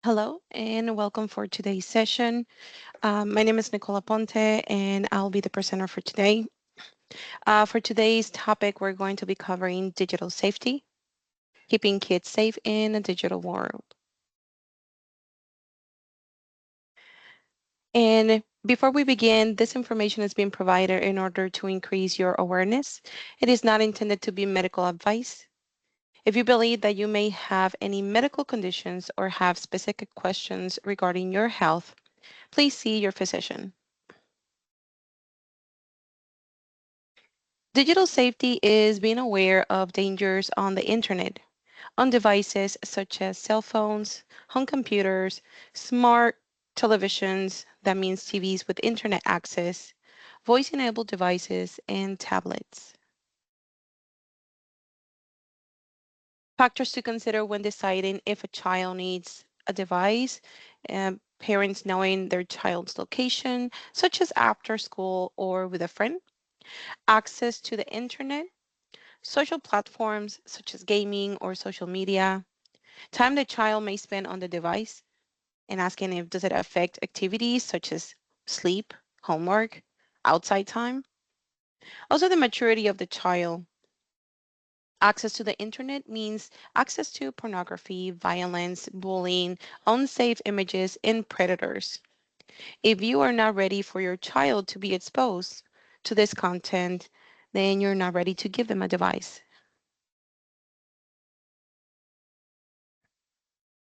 Hello and welcome for today's session. My name is Nicola Ponte and I'll be the presenter for today. For today's topic, we're going to be covering digital safety, keeping kids safe in a digital world. And before we begin, this information is being provided in order to increase your awareness. It is not intended to be medical advice. If you believe that you may have any medical conditions or have specific questions regarding your health, please see your physician. Digital safety is being aware of dangers on the internet, on devices such as cell phones, home computers, smart televisions, that means TVs with internet access, voice enabled devices, and tablets. Factors to consider when deciding if a child needs a device, parents knowing their child's location, such as after school or with a friend, access to the internet, social platforms such as gaming or social media, time the child may spend on the device, and asking if does it affect activities such as sleep, homework, outside time. Also the maturity of the child. Access to the internet means access to pornography, violence, bullying, unsafe images, and predators. If you are not ready for your child to be exposed to this content, then you're not ready to give them a device.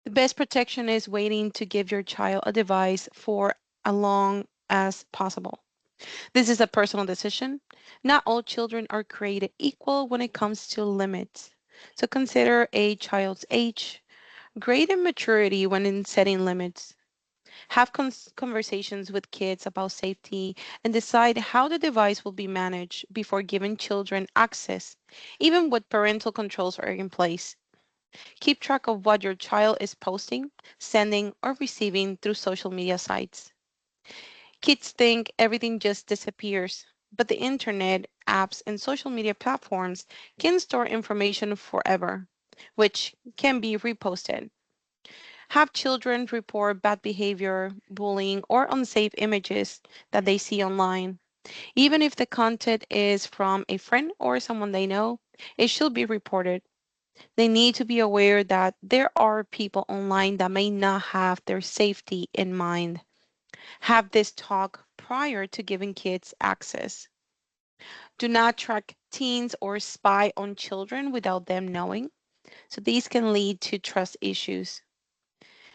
The best protection is waiting to give your child a device for as long as possible. This is a personal decision. Not all children are created equal when it comes to limits. So consider a child's age, grade, and maturity when in setting limits. Have conversations with kids about safety and decide how the device will be managed before giving children access, even with parental controls are in place. Keep track of what your child is posting, sending, or receiving through social media sites. Kids think everything just disappears, but the internet, apps, and social media platforms can store information forever, which can be reposted. Have children report bad behavior, bullying, or unsafe images that they see online. Even if the content is from a friend or someone they know, it should be reported. They need to be aware that there are people online that may not have their safety in mind. Have this talk prior to giving kids access. Do not track teens or spy on children without them knowing. So these can lead to trust issues.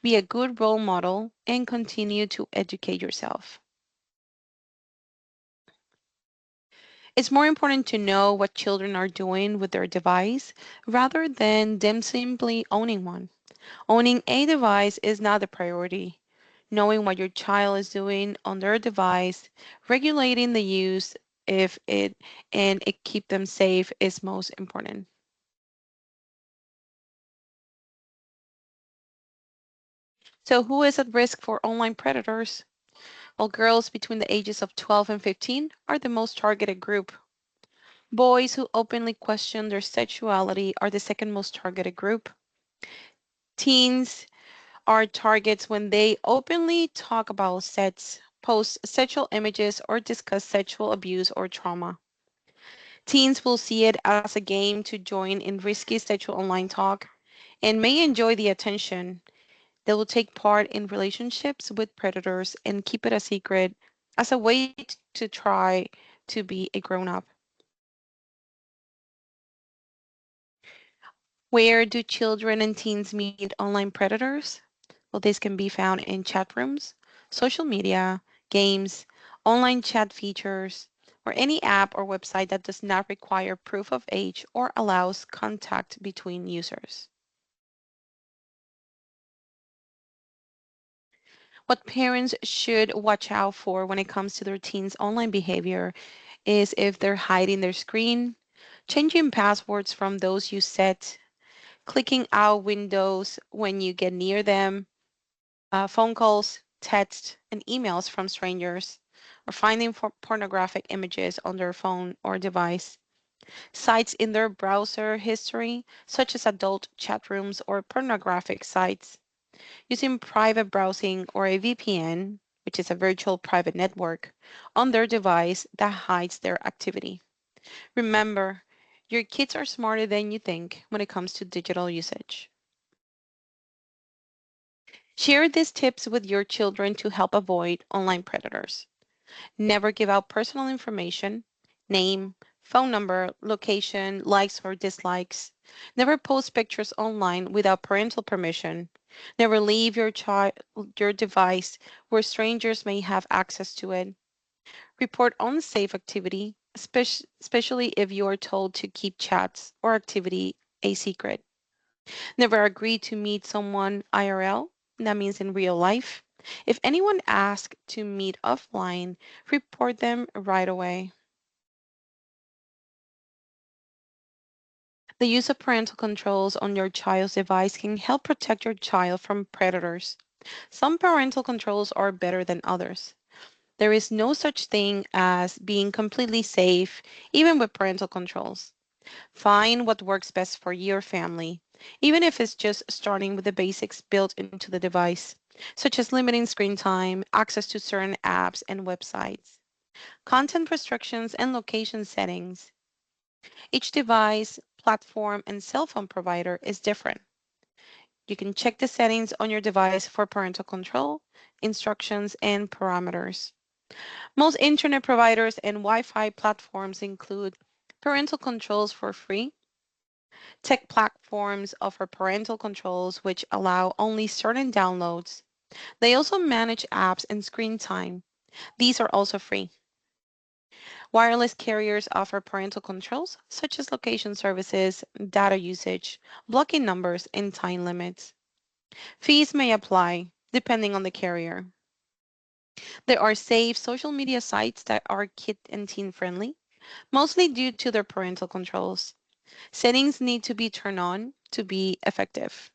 Be a good role model and continue to educate yourself. It's more important to know what children are doing with their device rather than them simply owning one. Owning a device is not the priority. Knowing what your child is doing on their device, regulating the use if it and it keep them safe is most important. So who is at risk for online predators? Well, girls between the ages of 12 and 15 are the most targeted group. Boys who openly question their sexuality are the second most targeted group. Teens are targets when they openly talk about sex, post sexual images, or discuss sexual abuse or trauma. Teens will see it as a game to join in risky sexual online talk and may enjoy the attention. They will take part in relationships with predators and keep it a secret as a way to try to be a grown up. Where do children and teens meet online predators? Well, this can be found in chat rooms, social media, games, online chat features, or any app or website that does not require proof of age or allows contact between users. What parents should watch out for when it comes to their teens' online behavior is if they're hiding their screen, changing passwords from those you set, clicking out windows when you get near them, phone calls, texts, and emails from strangers, or finding for pornographic images on their phone or device, sites in their browser history, such as adult chat rooms or pornographic sites, Using private browsing or a VPN, which is a virtual private network, on their device that hides their activity. Remember, your kids are smarter than you think when it comes to digital usage. Share these tips with your children to help avoid online predators. Never give out personal information, name, phone number, location, likes or dislikes. Never post pictures online without parental permission. Never leave your device where strangers may have access to it. Report unsafe activity, especially if you are told to keep chats or activity a secret. Never agree to meet someone IRL, that means in real life. If anyone asks to meet offline, report them right away. The use of parental controls on your child's device can help protect your child from predators. Some parental controls are better than others. There is no such thing as being completely safe, even with parental controls. Find what works best for your family, even if it's just starting with the basics built into the device, such as limiting screen time, access to certain apps and websites, content restrictions, and location settings. Each device, platform, and cell phone provider is different. You can check the settings on your device for parental control, instructions, and parameters. Most internet providers and Wi-Fi platforms include parental controls for free. Tech platforms offer parental controls which allow only certain downloads. They also manage apps and screen time. These are also free. Wireless carriers offer parental controls such as location services, data usage, blocking numbers, and time limits. Fees may apply depending on the carrier. There are safe social media sites that are kid and teen friendly, mostly due to their parental controls. Settings need to be turned on to be effective.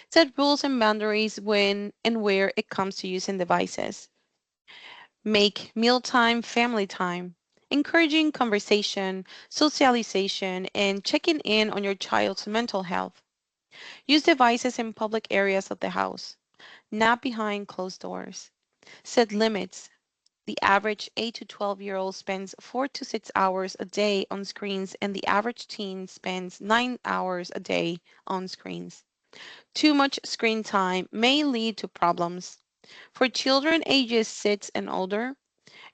Set rules and boundaries when and where it comes to using devices. Make mealtime family time, encouraging conversation, socialization, and checking in on your child's mental health. Use devices in public areas of the house, not behind closed doors. Set limits. The average 8 to 12-year-old spends 4 to 6 hours a day on screens, and the average teen spends 9 hours a day on screens. Too much screen time may lead to problems. For children ages 6 and older,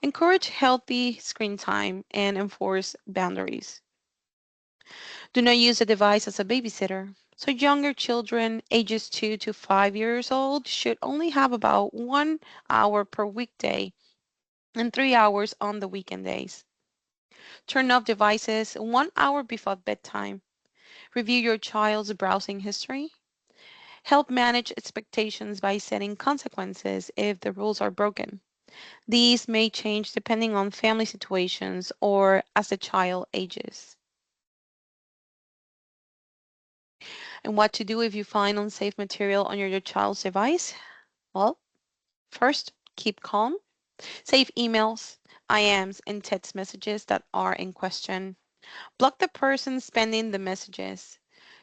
encourage healthy screen time and enforce boundaries. Do not use a device as a babysitter. So younger children ages 2 to 5 years old should only have about 1 hour per weekday and 3 hours on the weekend days. Turn off devices 1 hour before bedtime. Review your child's browsing history. Help manage expectations by setting consequences if the rules are broken. These may change depending on family situations or as the child ages. And what to do if you find unsafe material on your child's device? Well, first, keep calm. Save emails, IMs, and text messages that are in question. Block the person sending the messages.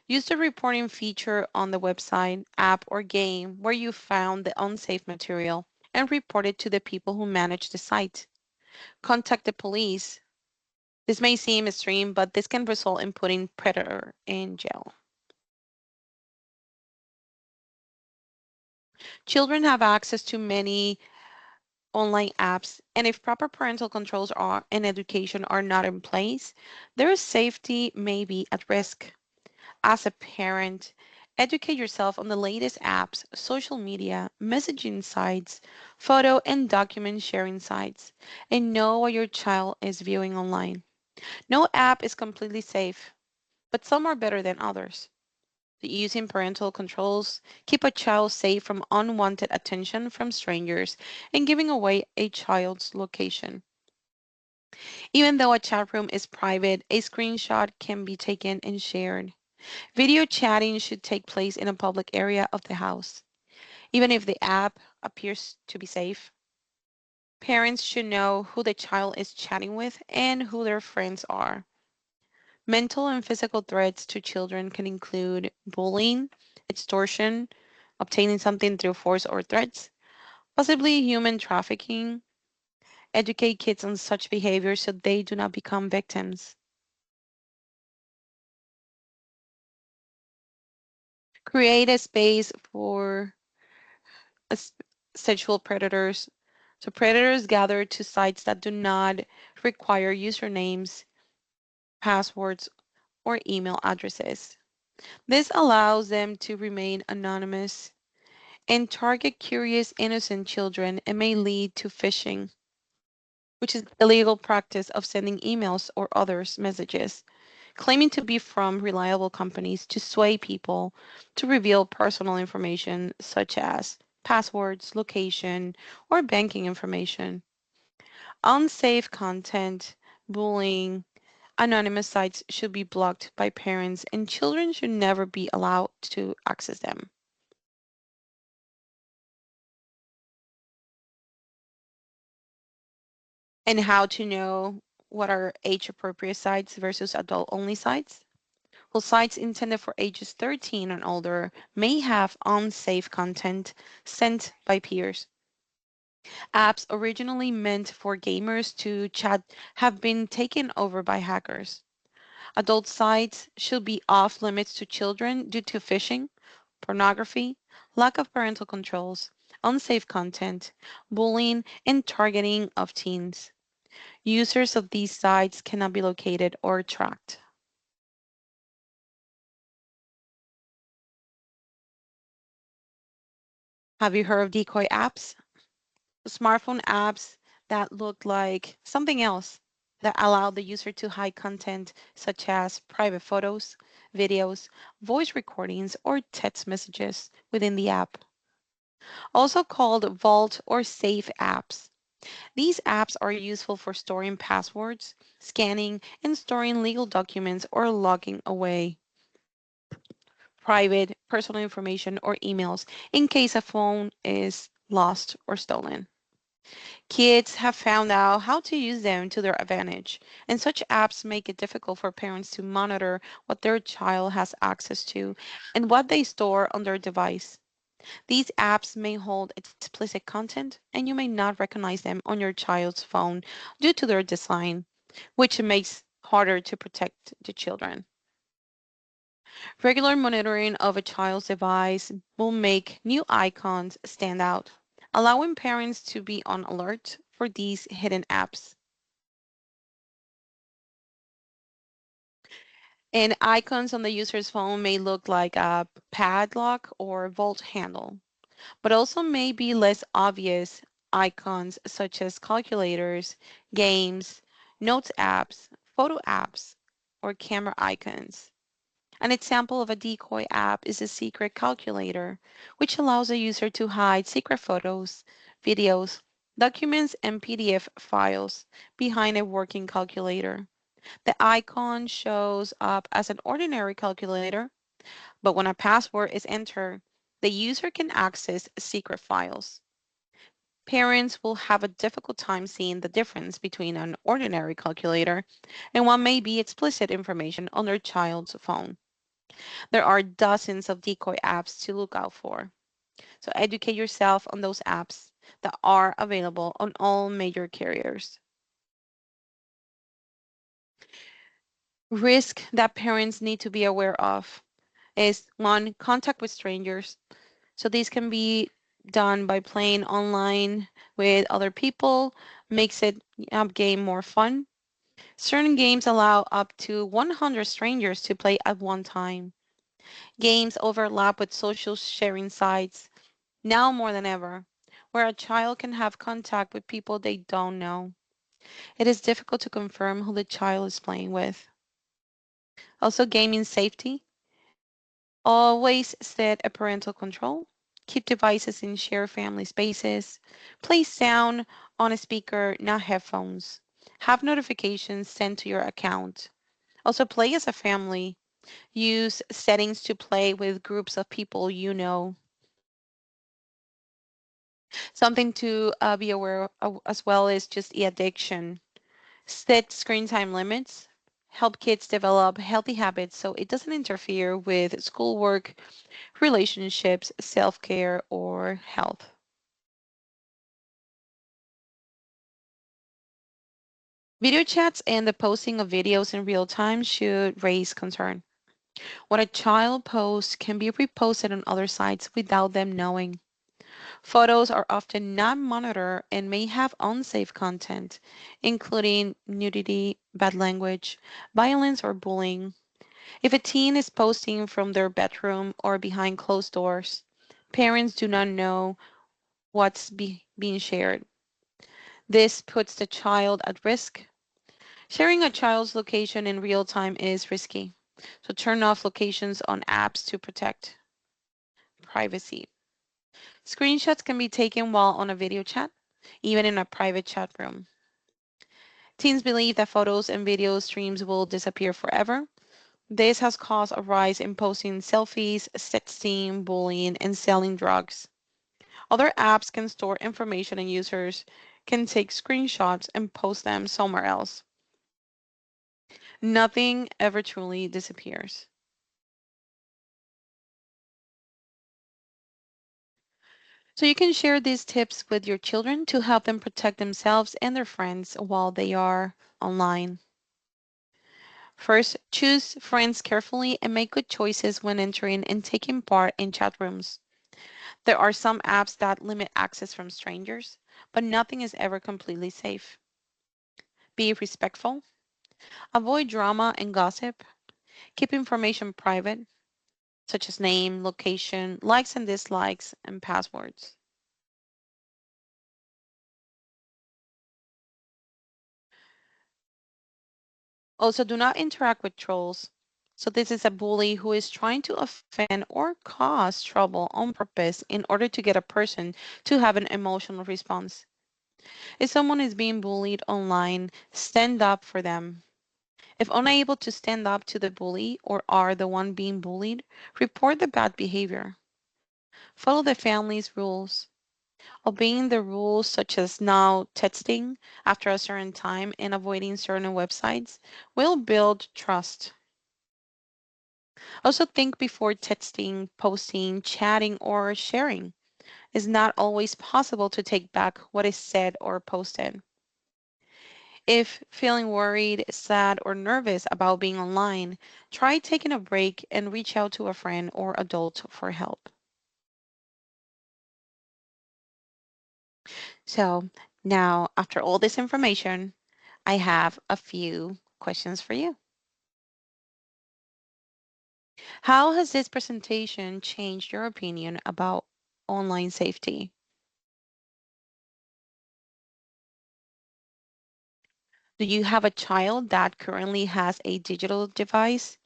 Use the reporting feature on the website, app, or game where you found the unsafe material and report it to the people who manage the site. Contact the police. This may seem extreme, but this can result in putting predator in jail. Children have access to many online apps, and if proper parental controls are and education are not in place, their safety may be at risk. As a parent, educate yourself on the latest apps, social media, messaging sites, photo and document sharing sites, and know what your child is viewing online. No app is completely safe, but some are better than others. Using parental controls keep a child safe from unwanted attention from strangers and giving away a child's location. Even though a chat room is private, a screenshot can be taken and shared. Video chatting should take place in a public area of the house. Even if the app appears to be safe, parents should know who the child is chatting with and who their friends are. Mental and physical threats to children can include bullying, extortion, obtaining something through force or threats, possibly human trafficking. Educate kids on such behavior so they do not become victims. Create a space for s- sexual predators. So predators gather to sites that do not require usernames, passwords, or email addresses. This allows them to remain anonymous and target curious, innocent children and may lead to phishing, which is illegal practice of sending emails or others messages claiming to be from reliable companies to sway people to reveal personal information such as passwords, location, or banking information. Unsafe content, bullying, anonymous sites should be blocked by parents and children should never be allowed to access them. And how to know what are age appropriate sites versus adult only sites? Well, sites intended for ages 13 and older may have unsafe content sent by peers. Apps originally meant for gamers to chat have been taken over by hackers. Adult sites should be off limits to children due to phishing, pornography, lack of parental controls, unsafe content, bullying, and targeting of teens. Users of these sites cannot be located or tracked. Have you heard of decoy apps? Smartphone apps that look like something else that allow the user to hide content such as private photos, videos, voice recordings, or text messages within the app. Also called vault or safe apps. These apps are useful for storing passwords, scanning, and storing legal documents or logging away private personal information or emails in case a phone is lost or stolen. Kids have found out how to use them to their advantage, and such apps make it difficult for parents to monitor what their child has access to and what they store on their device. These apps may hold explicit content, and you may not recognize them on your child's phone due to their design, which makes harder to protect the children. Regular monitoring of a child's device will make new icons stand out, allowing parents to be on alert for these hidden apps. And icons on the user's phone may look like a padlock or vault handle, but also may be less obvious icons such as calculators, games, notes apps, photo apps, or camera icons. An example of a decoy app is a secret calculator, which allows a user to hide secret photos, videos, documents, and PDF files behind a working calculator. The icon shows up as an ordinary calculator, but when a password is entered, the user can access secret files. Parents will have a difficult time seeing the difference between an ordinary calculator and what may be explicit information on their child's phone. There are dozens of decoy apps to look out for, so educate yourself on those apps that are available on all major carriers. Risk that parents need to be aware of is one, contact with strangers. So these can be done by playing online with other people, makes it game more fun. Certain games allow up to 100 strangers to play at one time. Games overlap with social sharing sites, now more than ever, where a child can have contact with people they don't know. It is difficult to confirm who the child is playing with. Also, gaming safety. Always set a parental control. Keep devices in shared family spaces. Place sound on a speaker, not headphones. Have notifications sent to your account. Also, play as a family. Use settings to play with groups of people you know. Something to be aware of as well is just e addiction. Set screen time limits. help kids develop healthy habits so it doesn't interfere with schoolwork, relationships, self care, or health. Video chats and the posting of videos in real time should raise concern. What a child posts can be reposted on other sites without them knowing. Photos are often not monitored and may have unsafe content, including nudity, bad language, violence, or bullying. If a teen is posting from their bedroom or behind closed doors, parents do not know being shared. This puts the child at risk. Sharing a child's location in real time is risky, so turn off locations on apps to protect privacy. Screenshots can be taken while on a video chat, even in a private chat room. Teens believe that photos and video streams will disappear forever. This has caused a rise in posting selfies, sexting, bullying, and selling drugs. Other apps can store information and users can take screenshots and post them somewhere else. Nothing ever truly disappears. So you can share these tips with your children to help them protect themselves and their friends while they are online. First, choose friends carefully and make good choices when entering and taking part in chat rooms. There are some apps that limit access from strangers, but nothing is ever completely safe. Be respectful. Avoid drama and gossip. Keep information private, such as name, location, likes and dislikes, and passwords. Also, do not interact with trolls. So, this is a bully who is trying to offend or cause trouble on purpose in order to get a person to have an emotional response. If someone is being bullied online, stand up for them. If unable to stand up to the bully or are the one being bullied, report the bad behavior. Follow the family's rules. Obeying the rules, such as now texting after a certain time and avoiding certain websites, will build trust. Also, think before texting, posting, chatting, or sharing. It's not always possible to take back what is said or posted. If feeling worried, sad, or nervous about being online, try taking a break and reach out to a friend or adult for help. So, now, after all this information, I have a few questions for you. How has this presentation changed your opinion about online safety? Do you have a child that currently has a digital device?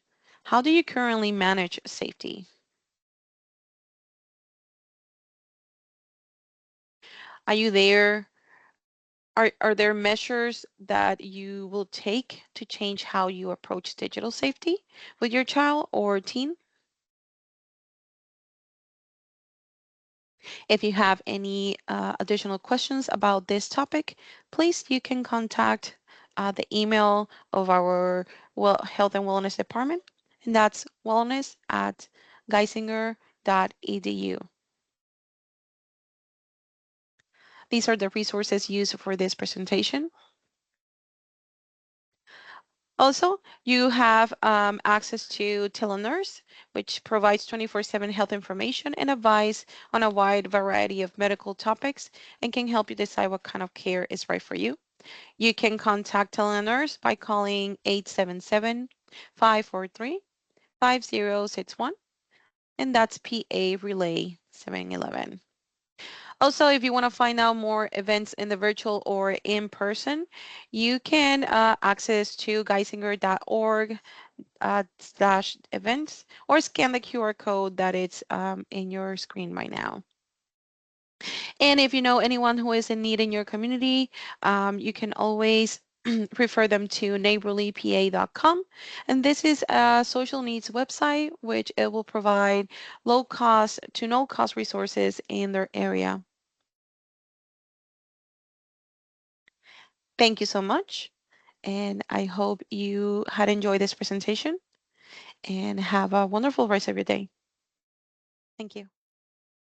How do you currently manage safety? Are you there? Are there measures that you will take to change how you approach digital safety with your child or teen? If you have any additional questions about this topic, please you can contact the email of our health and wellness department, and that's wellness@geisinger.edu. These are the resources used for this presentation. Also, you have access to Telenurse, which provides 24/7 health information and advice on a wide variety of medical topics and can help you decide what kind of care is right for you. You can contact Telenurse by calling 877-543-5061, and that's PA Relay 711. Also, if you want to find out more events in the virtual or in person, you can access to geisinger.org slash events or scan the QR code that is in your screen right now. And if you know anyone who is in need in your community, you can always refer them to neighborlypa.com. And this is a social needs website, which it will provide low cost to no cost resources in their area. Thank you so much. And I hope you had enjoyed this presentation and have a wonderful rest of your day. Thank you.